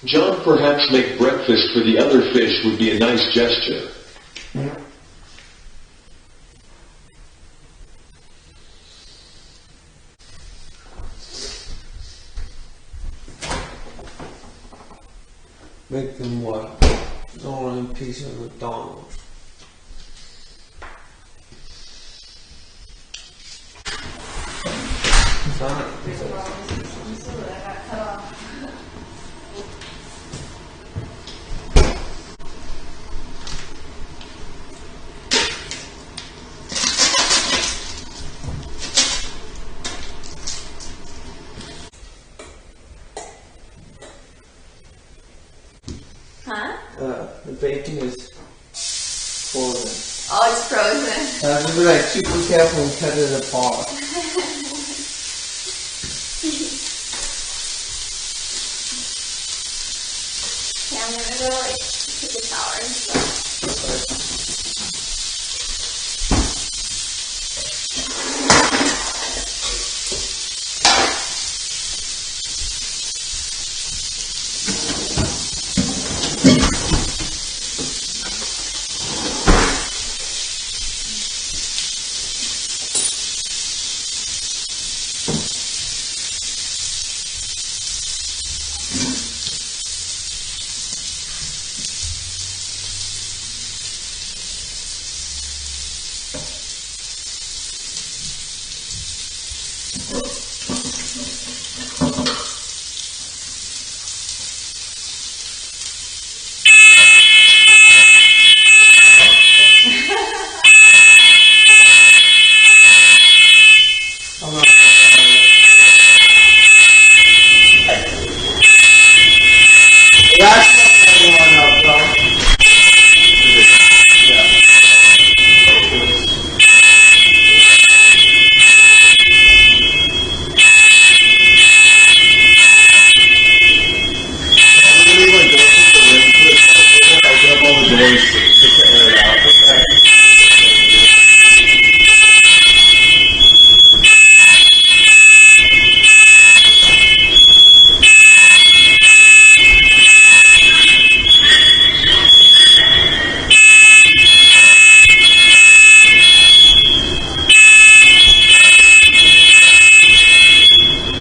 John, perhaps make breakfast for the other fish would be a nice gesture. Make them what? Only a piece of McDonald's. Huh? The bacon is frozen. Oh, it's frozen. I have to be like super careful and cut it apart. Yeah, I'm gonna go like take a shower and stuff.